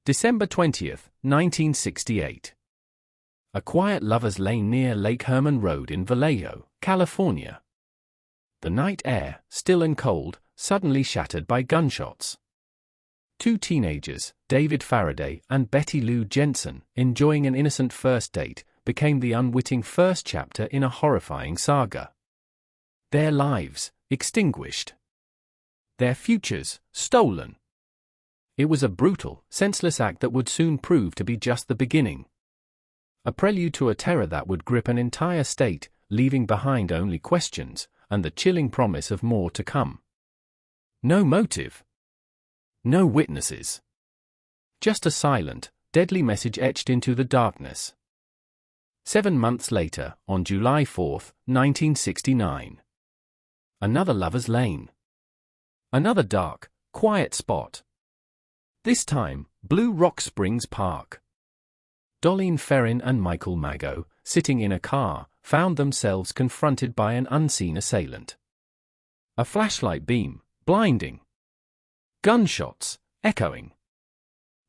December 20th, 1968. A quiet lover's lane near Lake Herman Road in Vallejo, California. The night air, still and cold, suddenly shattered by gunshots. Two teenagers, David Faraday and Betty Lou Jensen, enjoying an innocent first date, became the unwitting first chapter in a horrifying saga. Their lives, extinguished. Their futures, stolen. It was a brutal, senseless act that would soon prove to be just the beginning. A prelude to a terror that would grip an entire state, leaving behind only questions, and the chilling promise of more to come. No motive. No witnesses. Just a silent, deadly message etched into the darkness. 7 months later, on July 4, 1969. Another lover's lane. Another dark, quiet spot. This time, Blue Rock Springs Park. Darlene Ferrin and Michael Mago, sitting in a car, found themselves confronted by an unseen assailant. A flashlight beam, blinding. Gunshots, echoing.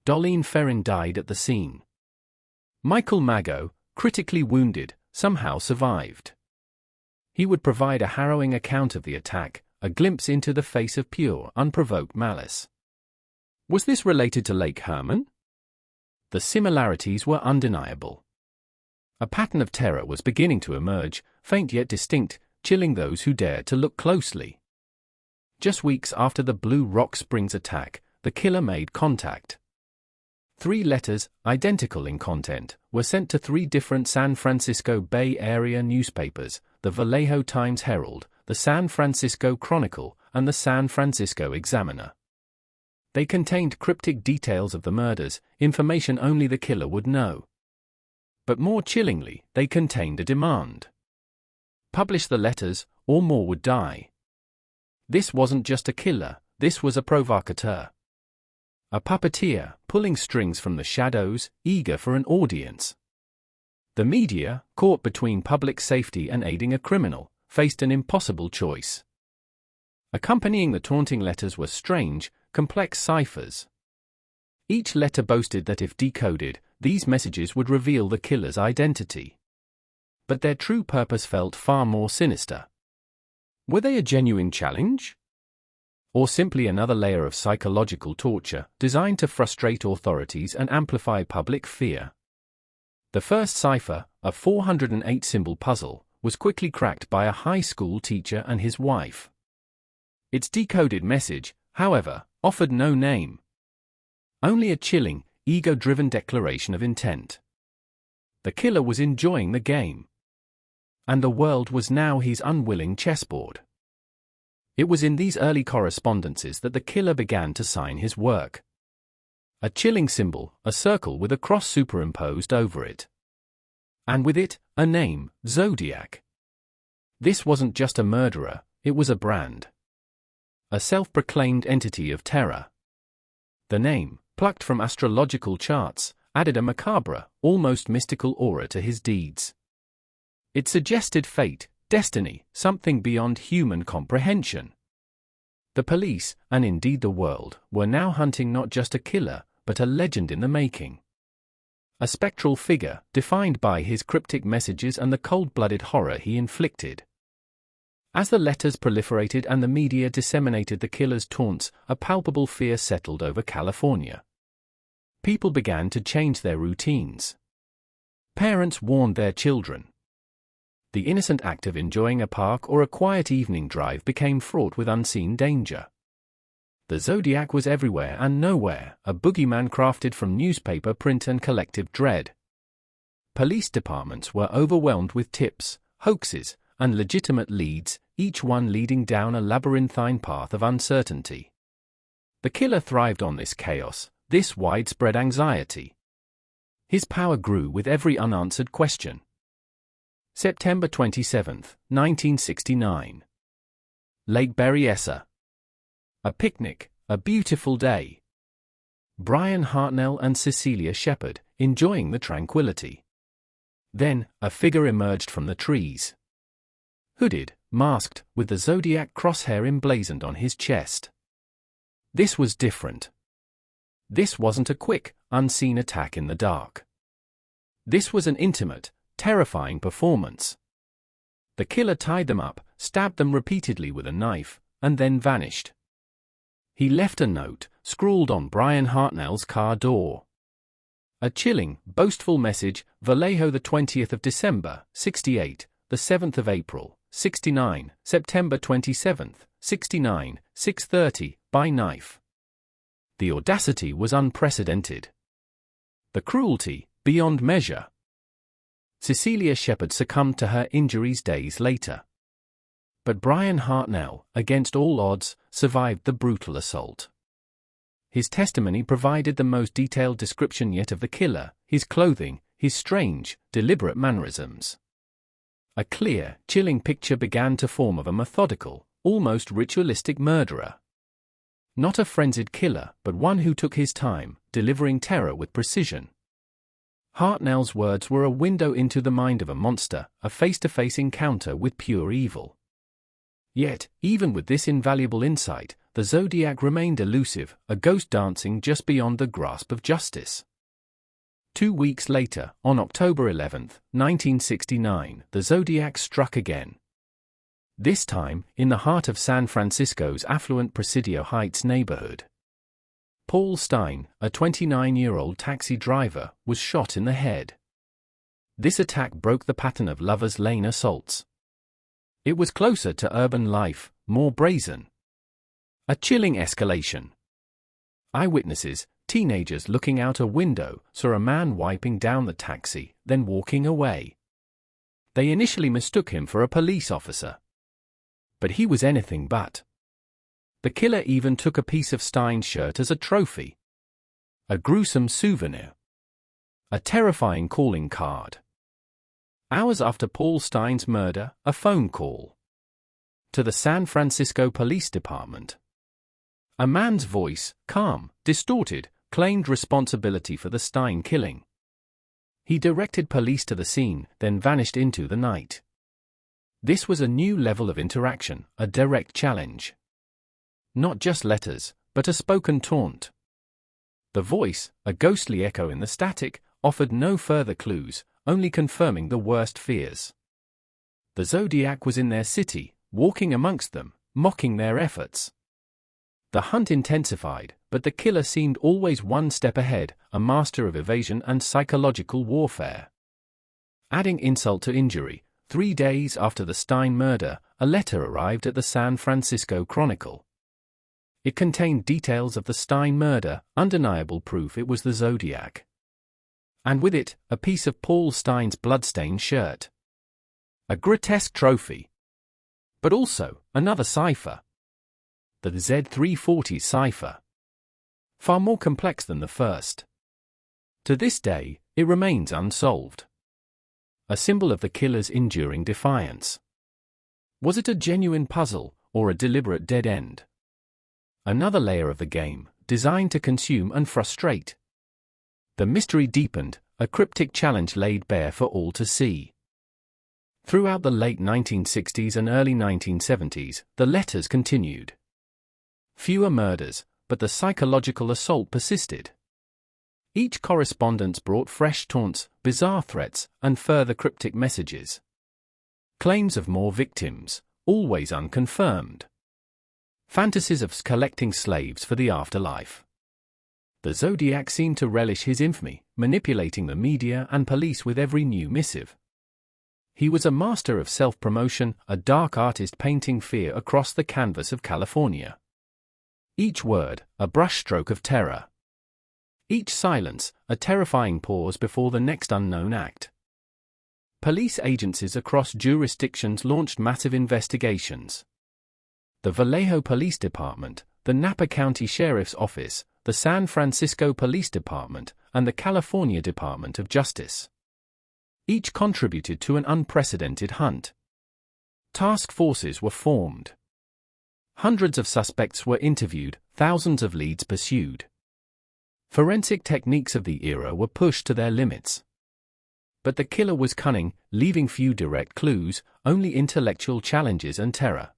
Darlene Ferrin died at the scene. Michael Mago, critically wounded, somehow survived. He would provide a harrowing account of the attack, a glimpse into the face of pure, unprovoked malice. Was this related to Lake Herman? The similarities were undeniable. A pattern of terror was beginning to emerge, faint yet distinct, chilling those who dared to look closely. Just weeks after the Blue Rock Springs attack, the killer made contact. 3 letters, identical in content, were sent to 3 different San Francisco Bay Area newspapers, the Vallejo Times-Herald, the San Francisco Chronicle, and the San Francisco Examiner. They contained cryptic details of the murders, information only the killer would know. But more chillingly, they contained a demand. Publish the letters, or more would die. This wasn't just a killer, this was a provocateur. A puppeteer, pulling strings from the shadows, eager for an audience. The media, caught between public safety and aiding a criminal, faced an impossible choice. Accompanying the taunting letters were strange, complex ciphers. Each letter boasted that if decoded, these messages would reveal the killer's identity. But their true purpose felt far more sinister. Were they a genuine challenge? Or simply another layer of psychological torture, designed to frustrate authorities and amplify public fear? The first cipher, a 408-symbol puzzle, was quickly cracked by a high school teacher and his wife. Its decoded message, however, offered no name. Only a chilling, ego-driven declaration of intent. The killer was enjoying the game. And the world was now his unwilling chessboard. It was in these early correspondences that the killer began to sign his work. A chilling symbol, a circle with a cross superimposed over it. And with it, a name, Zodiac. This wasn't just a murderer, it was a brand. A self-proclaimed entity of terror. The name, plucked from astrological charts, added a macabre, almost mystical aura to his deeds. It suggested fate, destiny, something beyond human comprehension. The police, and indeed the world, were now hunting not just a killer, but a legend in the making. A spectral figure, defined by his cryptic messages and the cold-blooded horror he inflicted. As the letters proliferated and the media disseminated the killer's taunts, a palpable fear settled over California. People began to change their routines. Parents warned their children. The innocent act of enjoying a park or a quiet evening drive became fraught with unseen danger. The Zodiac was everywhere and nowhere, a boogeyman crafted from newspaper print and collective dread. Police departments were overwhelmed with tips, hoaxes, and legitimate leads, each one leading down a labyrinthine path of uncertainty. The killer thrived on this chaos, this widespread anxiety. His power grew with every unanswered question. September 27, 1969. Lake Berryessa. A picnic, a beautiful day. Brian Hartnell and Cecilia Shepard, enjoying the tranquility. Then, a figure emerged from the trees. Hooded, masked, with the Zodiac crosshair emblazoned on his chest. This was different. This wasn't a quick, unseen attack in the dark. This was an intimate, terrifying performance. The killer tied them up, stabbed them repeatedly with a knife, and then vanished. He left a note, scrawled on Brian Hartnell's car door. A chilling, boastful message: Vallejo, the 20th of December, 68, the 7th of April, 69, September 27th, 69, 6:30, by knife. The audacity was unprecedented. The cruelty, beyond measure. Cecilia Shepard succumbed to her injuries days later. But Brian Hartnell, against all odds, survived the brutal assault. His testimony provided the most detailed description yet of the killer, his clothing, his strange, deliberate mannerisms. A clear, chilling picture began to form of a methodical, almost ritualistic murderer. Not a frenzied killer, but one who took his time, delivering terror with precision. Hartnell's words were a window into the mind of a monster, a face-to-face encounter with pure evil. Yet, even with this invaluable insight, the Zodiac remained elusive, a ghost dancing just beyond the grasp of justice. 2 weeks later, on October 11, 1969, the Zodiac struck again. This time, in the heart of San Francisco's affluent Presidio Heights neighborhood. Paul Stine, a 29-year-old taxi driver, was shot in the head. This attack broke the pattern of lovers' lane assaults. It was closer to urban life, more brazen. A chilling escalation. Eyewitnesses, teenagers looking out a window, saw a man wiping down the taxi, then walking away. They initially mistook him for a police officer. But he was anything but. The killer even took a piece of Stine's shirt as a trophy. A gruesome souvenir. A terrifying calling card. Hours after Paul Stine's murder, a phone call. To the San Francisco Police Department. A man's voice, calm, distorted, claimed responsibility for the Stine killing. He directed police to the scene, then vanished into the night. This was a new level of interaction, a direct challenge. Not just letters, but a spoken taunt. The voice, a ghostly echo in the static, offered no further clues, only confirming the worst fears. The Zodiac was in their city, walking amongst them, mocking their efforts. The hunt intensified, but the killer seemed always one step ahead, a master of evasion and psychological warfare. Adding insult to injury, 3 days after the Stine murder, a letter arrived at the San Francisco Chronicle. It contained details of the Stine murder, undeniable proof it was the Zodiac. And with it, a piece of Paul Stine's bloodstained shirt. A grotesque trophy. But also, another cipher. The Z340 cipher. Far more complex than the first. To this day, it remains unsolved. A symbol of the killer's enduring defiance. Was it a genuine puzzle, or a deliberate dead end? Another layer of the game, designed to consume and frustrate. The mystery deepened, a cryptic challenge laid bare for all to see. Throughout the late 1960s and early 1970s, the letters continued. Fewer murders, but the psychological assault persisted. Each correspondence brought fresh taunts, bizarre threats, and further cryptic messages. Claims of more victims, always unconfirmed. Fantasies of collecting slaves for the afterlife. The Zodiac seemed to relish his infamy, manipulating the media and police with every new missive. He was a master of self-promotion, a dark artist painting fear across the canvas of California. Each word, a brushstroke of terror. Each silence, a terrifying pause before the next unknown act. Police agencies across jurisdictions launched massive investigations. The Vallejo Police Department, the Napa County Sheriff's Office, the San Francisco Police Department, and the California Department of Justice. Each contributed to an unprecedented hunt. Task forces were formed. Hundreds of suspects were interviewed, thousands of leads pursued. Forensic techniques of the era were pushed to their limits. But the killer was cunning, leaving few direct clues, only intellectual challenges and terror.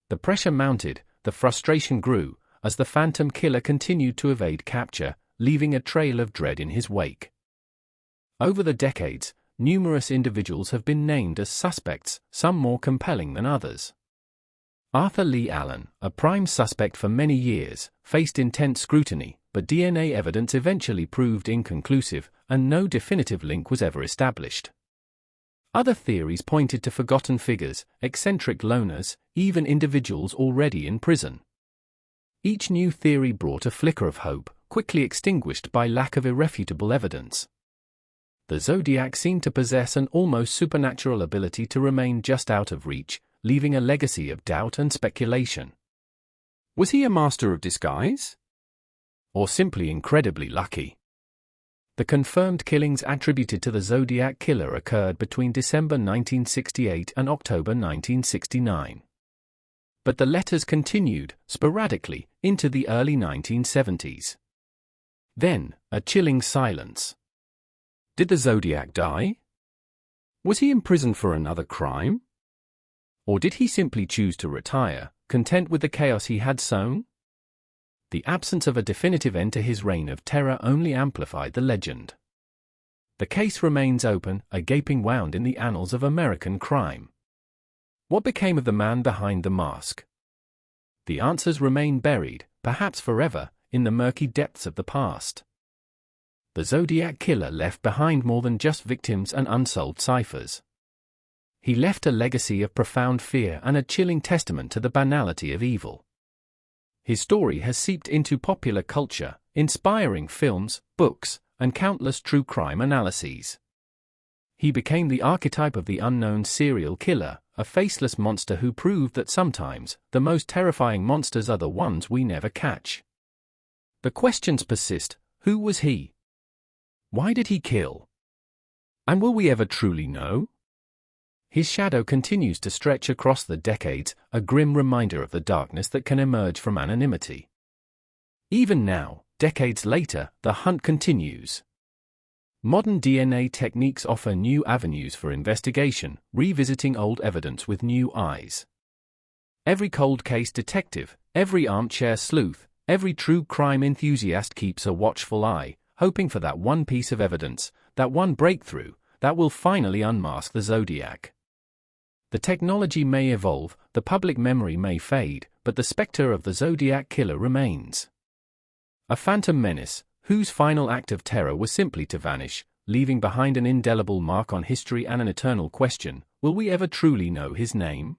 The pressure mounted, the frustration grew, as the phantom killer continued to evade capture, leaving a trail of dread in his wake. Over the decades, numerous individuals have been named as suspects, some more compelling than others. Arthur Lee Allen, a prime suspect for many years, faced intense scrutiny, but DNA evidence eventually proved inconclusive, and no definitive link was ever established. Other theories pointed to forgotten figures, eccentric loners, even individuals already in prison. Each new theory brought a flicker of hope, quickly extinguished by lack of irrefutable evidence. The Zodiac seemed to possess an almost supernatural ability to remain just out of reach, leaving a legacy of doubt and speculation. Was he a master of disguise? Or simply incredibly lucky? The confirmed killings attributed to the Zodiac Killer occurred between December 1968 and October 1969. But the letters continued, sporadically, into the early 1970s. Then, a chilling silence. Did the Zodiac die? Was he imprisoned for another crime? Or did he simply choose to retire, content with the chaos he had sown? The absence of a definitive end to his reign of terror only amplified the legend. The case remains open, a gaping wound in the annals of American crime. What became of the man behind the mask? The answers remain buried, perhaps forever, in the murky depths of the past. The Zodiac Killer left behind more than just victims and unsolved ciphers. He left a legacy of profound fear and a chilling testament to the banality of evil. His story has seeped into popular culture, inspiring films, books, and countless true crime analyses. He became the archetype of the unknown serial killer, a faceless monster who proved that sometimes the most terrifying monsters are the ones we never catch. The questions persist: who was he? Why did he kill? And will we ever truly know? His shadow continues to stretch across the decades, a grim reminder of the darkness that can emerge from anonymity. Even now, decades later, the hunt continues. Modern DNA techniques offer new avenues for investigation, revisiting old evidence with new eyes. Every cold case detective, every armchair sleuth, every true crime enthusiast keeps a watchful eye, hoping for that one piece of evidence, that one breakthrough, that will finally unmask the Zodiac. The technology may evolve, the public memory may fade, but the specter of the Zodiac Killer remains. A phantom menace, whose final act of terror was simply to vanish, leaving behind an indelible mark on history and an eternal question: will we ever truly know his name?